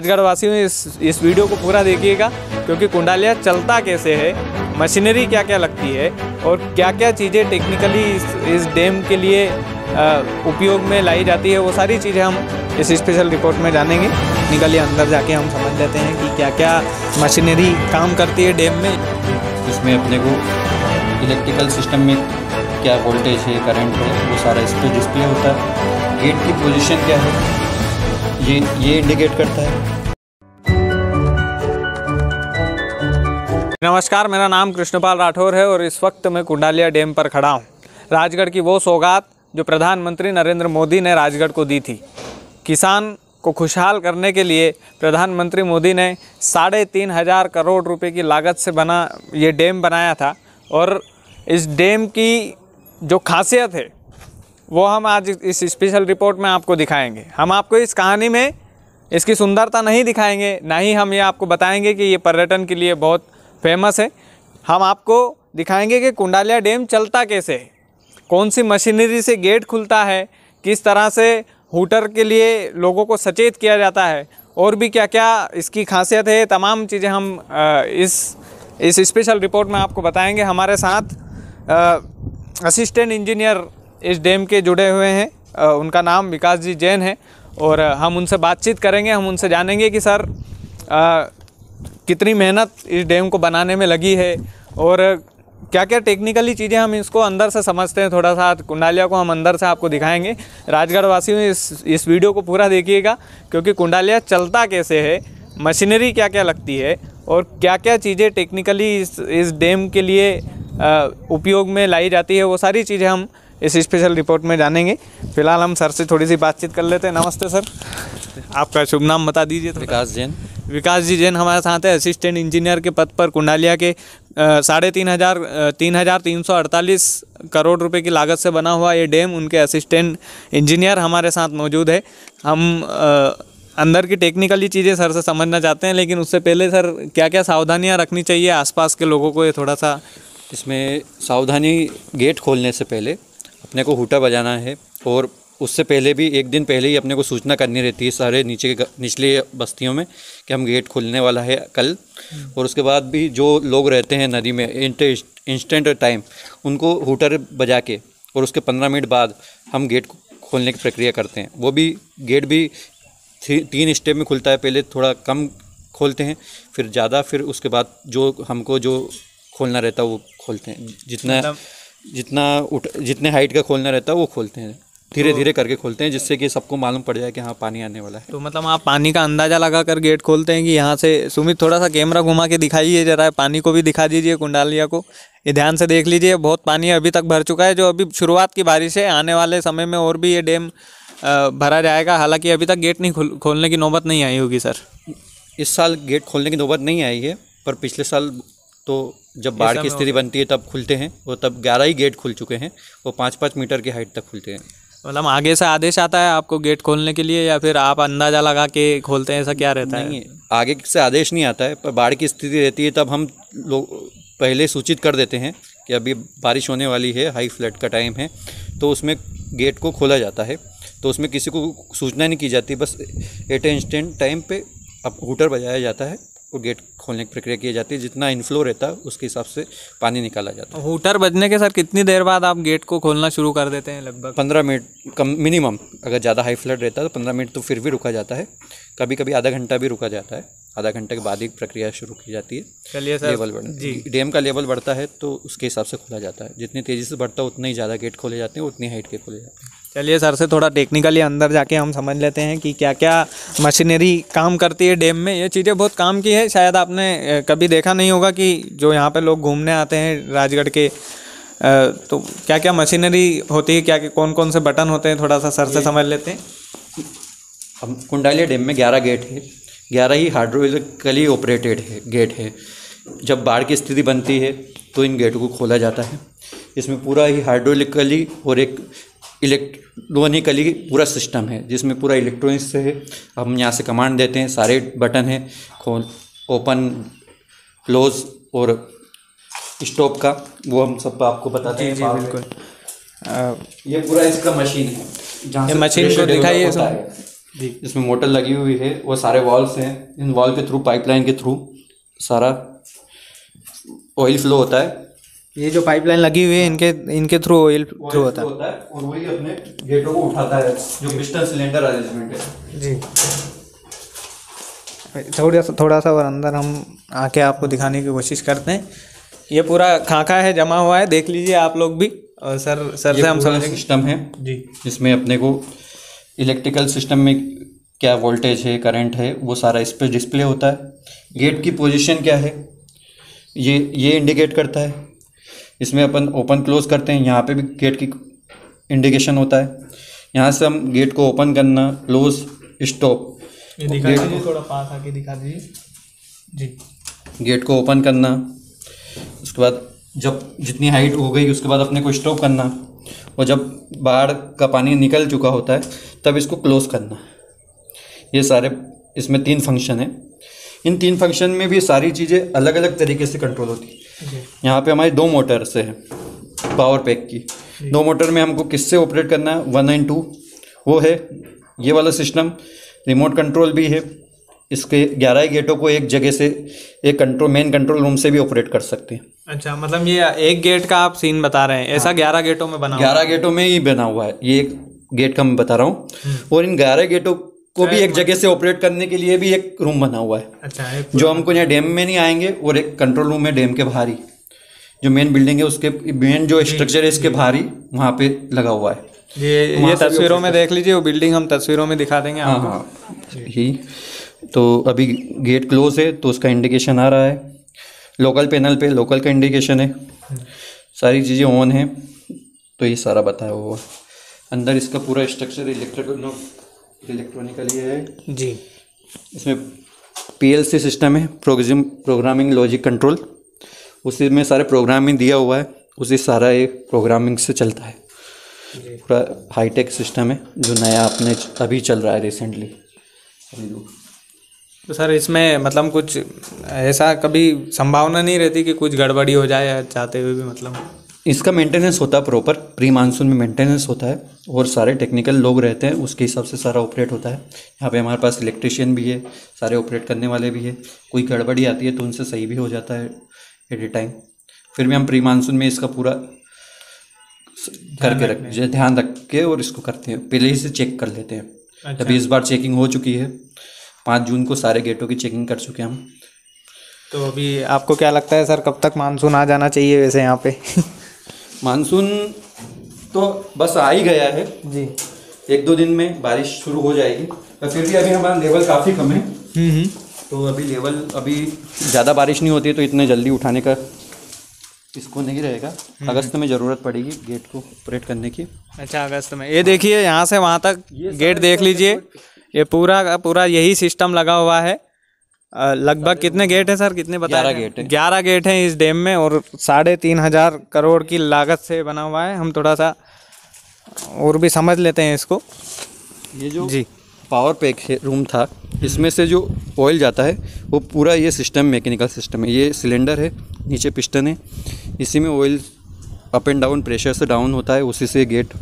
राजगढ़ वासियों इस वीडियो को पूरा देखिएगा, क्योंकि कुंडालिया चलता कैसे है, मशीनरी क्या क्या लगती है और क्या क्या चीज़ें टेक्निकली इस डैम के लिए उपयोग में लाई जाती है, वो सारी चीज़ें हम इस स्पेशल रिपोर्ट में जानेंगे। टेक्निकली अंदर जाके हम समझ लेते हैं कि क्या क्या मशीनरी काम करती है डैम में। इसमें अपने को इलेक्ट्रिकल सिस्टम में क्या वोल्टेज है, करंट है, वो सारा इस पर डिस्प्ले होता है। गेट की पोजीशन क्या है ये इंडिकेट करता है। नमस्कार, मेरा नाम कृष्णपाल राठौर है और इस वक्त मैं कुंडालिया डैम पर खड़ा हूँ। राजगढ़ की वो सौगात जो प्रधानमंत्री नरेंद्र मोदी ने राजगढ़ को दी थी। किसान को खुशहाल करने के लिए प्रधानमंत्री मोदी ने 3,500 करोड़ रुपए की लागत से बना ये डैम बनाया था। और इस डैम की जो खासियत है वो हम आज इस स्पेशल रिपोर्ट में आपको दिखाएंगे। हम आपको इस कहानी में इसकी सुंदरता नहीं दिखाएंगे, ना ही हम ये आपको बताएंगे कि ये पर्यटन के लिए बहुत फेमस है। हम आपको दिखाएंगे कि कुंडालिया डैम चलता कैसे है, कौन सी मशीनरी से गेट खुलता है, किस तरह से हूटर के लिए लोगों को सचेत किया जाता है, और भी क्या क्या इसकी खासियत है। तमाम चीज़ें हम इस स्पेशल रिपोर्ट में आपको बताएंगे। हमारे साथ असिस्टेंट इंजीनियर इस डैम के जुड़े हुए हैं, उनका नाम विकास जी जैन है और हम उनसे बातचीत करेंगे। हम उनसे जानेंगे कि सर कितनी मेहनत इस डैम को बनाने में लगी है और क्या क्या टेक्निकली चीज़ें हम इसको अंदर से समझते हैं। थोड़ा सा कुंडालिया को हम अंदर से आपको दिखाएंगे। राजगढ़ वासियों इस वीडियो को पूरा देखिएगा, क्योंकि कुंडालिया चलता कैसे है, मशीनरी क्या क्या लगती है और क्या क्या चीज़ें टेक्निकली इस डैम के लिए उपयोग में लाई जाती है, वो सारी चीज़ें हम इस स्पेशल रिपोर्ट में जानेंगे। फिलहाल हम सर से थोड़ी सी बातचीत कर लेते हैं। नमस्ते सर, आपका शुभ नाम बता दीजिए। विकास जैन। विकास जी जैन हमारे साथ है, असिस्टेंट इंजीनियर के पद पर कुंडालिया के 3,348 करोड़ रुपए की लागत से बना हुआ ये डैम। उनके असिस्टेंट इंजीनियर हमारे साथ मौजूद है। हम अंदर की टेक्निकली चीज़ें सर से समझना चाहते हैं, लेकिन उससे पहले सर क्या क्या सावधानियां रखनी चाहिए आसपास के लोगों को, ये थोड़ा सा। इसमें सावधानी, गेट खोलने से पहले अपने को हूटा बजाना है और उससे पहले भी एक दिन पहले ही अपने को सूचना करनी रहती है सारे निचली बस्तियों में कि हम गेट खोलने वाला है कल। और उसके बाद भी जो लोग रहते हैं नदी में इंस्टेंट टाइम, उनको हूटर बजा के और उसके 15 मिनट बाद हम गेट खोलने की प्रक्रिया करते हैं। वो भी गेट भी 3 स्टेप में खुलता है। पहले थोड़ा कम खोलते हैं, फिर ज़्यादा, फिर उसके बाद जो हमको जो खोलना रहता है वो खोलते हैं। जितने हाइट का खोलना रहता है वो खोलते हैं, धीरे धीरे करके खोलते हैं, जिससे कि सबको मालूम पड़ जाए कि हाँ पानी आने वाला है। तो मतलब आप पानी का अंदाज़ा लगाकर गेट खोलते हैं कि यहाँ से। सुमित, थोड़ा सा कैमरा घुमा के दिखाइए जरा, पानी को भी दिखा दीजिए कुंडालिया को। ये ध्यान से देख लीजिए, बहुत पानी अभी तक भर चुका है। जो अभी शुरुआत की बारिश है, आने वाले समय में और भी ये डैम भरा जाएगा। हालांकि अभी तक गेट नहीं खोलने की नौबत नहीं आई होगी सर। इस साल गेट खोलने की नौबत नहीं आई है, पर पिछले साल तो जब बाढ़ की स्थिति बनती है तब खुलते हैं। वो तब 11 ही गेट खुल चुके हैं, वो 5-5 मीटर की हाइट तक खुलते हैं। मतलब आगे से आदेश आता है आपको गेट खोलने के लिए, या फिर आप अंदाज़ा लगा के खोलते हैं, ऐसा क्या रहता है? नहीं, आगे से आदेश नहीं आता है, पर बाढ़ की स्थिति रहती है तब हम लोग पहले सूचित कर देते हैं कि अभी बारिश होने वाली है, हाई फ्लड का टाइम है, तो उसमें गेट को खोला जाता है। तो उसमें किसी को सूचना नहीं की जाती, बस एट इंस्टेंट टाइम पे अब हूटर बजाया जाता है और गेट खोलने की प्रक्रिया की जाती है। जितना इनफ्लो रहता है उसके हिसाब से पानी निकाला जाता है। हूटर बजने के सर कितनी देर बाद आप गेट को खोलना शुरू कर देते हैं? लगभग 15 मिनट कम मिनिमम। अगर ज़्यादा हाई फ्लड रहता है तो 15 मिनट तो फिर भी रुका जाता है, कभी कभी आधा घंटा भी रुका जाता है। आधा घंटे के बाद ही प्रक्रिया शुरू की जाती है। चलिए सर, लेवल बढ़ डैम का लेवल बढ़ता है तो उसके हिसाब से खोला जाता है। जितनी तेज़ी से बढ़ता है उतने ही ज़्यादा गेट खोले जाते हैं, उतनी हाइट के खोले जाते हैं। चलिए सर से थोड़ा टेक्निकली अंदर जाके हम समझ लेते हैं कि क्या क्या मशीनरी काम करती है डैम में। ये चीज़ें बहुत काम की है, शायद आपने कभी देखा नहीं होगा कि जो यहाँ पे लोग घूमने आते हैं राजगढ़ के, तो क्या क्या मशीनरी होती है, क्या कौन कौन से बटन होते हैं, थोड़ा सा सर से समझ लेते हैं। हम कुंडालिया डैम में 11 गेट है, 11 ही हाइड्रोलिकली ऑपरेटेड है गेट है। जब बाढ़ की स्थिति बनती है तो इन गेटों को खोला जाता है। इसमें पूरा ही हाइड्रोलिकली और एक इलेक्ट्रॉनिकली पूरा सिस्टम है, जिसमें पूरा इलेक्ट्रॉनिक्स से है। हम यहाँ से कमांड देते हैं, सारे बटन हैं, खोल, ओपन, क्लोज और स्टॉप का, वो हम सब आपको बताते हैं। जी बिल्कुल। ये पूरा इसका मशीन है, जहाँ से मशीन को दिखाइए। इसमें मोटर लगी हुई है, वो सारे वॉल्स हैं, इन वॉल के थ्रू, पाइपलाइन के थ्रू सारा ऑयल फ्लो होता है। ये जो पाइपलाइन लगी हुई है इनके थ्रू ऑयल थ्रू होता है और वही अपने गेटों को उठाता है, जो पिस्टन सिलेंडर अरेंजमेंट है जी। थोड़ा सा और अंदर हम आके आपको दिखाने की कोशिश करते हैं। ये पूरा खाका है, जमा हुआ है, देख लीजिए आप लोग भी। और सर से हम समझेंगे। सिस्टम है जी, जिसमें अपने को इलेक्ट्रिकल सिस्टम में क्या वोल्टेज है, करंट है, वो सारा इस पर डिस्प्ले होता है। गेट की पोजीशन क्या है ये इंडिकेट करता है। इसमें अपन ओपन क्लोज करते हैं, यहाँ पे भी गेट की इंडिकेशन होता है। यहाँ से हम गेट को ओपन करना, क्लोज, स्टॉप, ये दिखा दीजिए, थोड़ा पास आके दिखा दीजिए जी। गेट को ओपन करना, उसके बाद जब जितनी हाइट हो गई उसके बाद अपने को स्टॉप करना, और जब बाढ़ का पानी निकल चुका होता है तब इसको क्लोज करना। ये सारे इसमें 3 फंक्शन है। इन 3 फंक्शन में भी सारी चीज़ें अलग अलग तरीके से कंट्रोल होती है। यहाँ पे हमारी 2 मोटर से है पावर पैक की। 2 मोटर में हमको किससे ऑपरेट करना है, 1 and 2 वो है। ये वाला सिस्टम रिमोट कंट्रोल भी है। इसके 11 गेटों को एक जगह से, एक मेन कंट्रोल रूम से भी ऑपरेट कर सकते हैं। अच्छा, मतलब ये एक गेट का आप सीन बता रहे हैं, ऐसा 11 गेटों में बना 11 गेटों में ही बना हुआ है। ये एक गेट का मैं बता रहा हूँ, और इन 11 गेटों को भी एक जगह से ऑपरेट करने के लिए भी एक रूम बना हुआ है। अच्छा, जो हमको यहाँ डैम में नहीं आएंगे, और एक कंट्रोल रूम है डैम के बाहर ही, जो मेन बिल्डिंग है उसके मेन जो स्ट्रक्चर है इसके बाहर ही वहाँ पे लगा हुआ है। ये तस्वीरों में देख लीजिए, वो बिल्डिंग हम तस्वीरों में दिखा देंगे आपको। हाँ, यही तो अभी गेट क्लोज है तो उसका इंडिकेशन आ रहा है। लोकल पैनल पे लोकल का इंडिकेशन है, सारी चीज़ें ऑन है। तो ये सारा बताया हुआ अंदर इसका पूरा स्ट्रक्चर इलेक्ट्रॉनिकली है जी। इसमें PLC सिस्टम है, प्रोग्रामिंग लॉजिक कंट्रोल, उसी में सारे प्रोग्रामिंग दिया हुआ है, उसी सारा ये प्रोग्रामिंग से चलता है। पूरा हाईटेक सिस्टम है जो नया अपने अभी चल रहा है रिसेंटली। तो सर इसमें मतलब कुछ ऐसा कभी संभावना नहीं रहती कि कुछ गड़बड़ी हो जाए चाहते हुए भी? मतलब इसका मेंटेनेंस होता है प्रॉपर, प्री मानसून में मेंटेनेंस होता है, और सारे टेक्निकल लोग रहते हैं, उसके हिसाब से सारा ऑपरेट होता है। यहाँ पे हमारे पास इलेक्ट्रिशियन भी है, सारे ऑपरेट करने वाले भी है। कोई गड़बड़ी आती है तो उनसे सही भी हो जाता है एट ए टाइम। फिर भी हम प्री मानसून में इसका पूरा करके ध्यान रख के और इसको करते हैं, पहले ही से चेक कर लेते हैं। अच्छा। अभी इस बार चेकिंग हो चुकी है, 5 जून को सारे गेटों की चेकिंग कर चुके हैं हम। तो अभी आपको क्या लगता है सर, कब तक मानसून आ जाना चाहिए वैसे यहाँ पे? मानसून तो बस आ ही गया है जी, 1-2 दिन में बारिश शुरू हो जाएगी, पर फिर भी अभी हमारा लेवल काफ़ी कम है। तो अभी ज़्यादा बारिश नहीं होती है तो इतने जल्दी उठाने का इसको नहीं रहेगा। अगस्त में ज़रूरत पड़ेगी गेट को ऑपरेट करने की। अच्छा, अगस्त में। ये देखिए यहाँ से वहाँ तक गेट देख लीजिए, ये पूरा का पूरा यही सिस्टम लगा हुआ है। लगभग कितने गेट है सर, कितने बताया? 11 गेट है। 11 गेट हैं इस डैम में, और 3,500 करोड़ की लागत से बना हुआ है। हम थोड़ा सा और भी समझ लेते हैं इसको। ये जो जी पावर पैक रूम था, इसमें से जो ऑयल जाता है वो पूरा ये सिस्टम मैकेनिकल सिस्टम है। ये सिलेंडर है, नीचे पिस्टन है, इसी में oil up and down pressure से डाउन होता है, उसी से गेट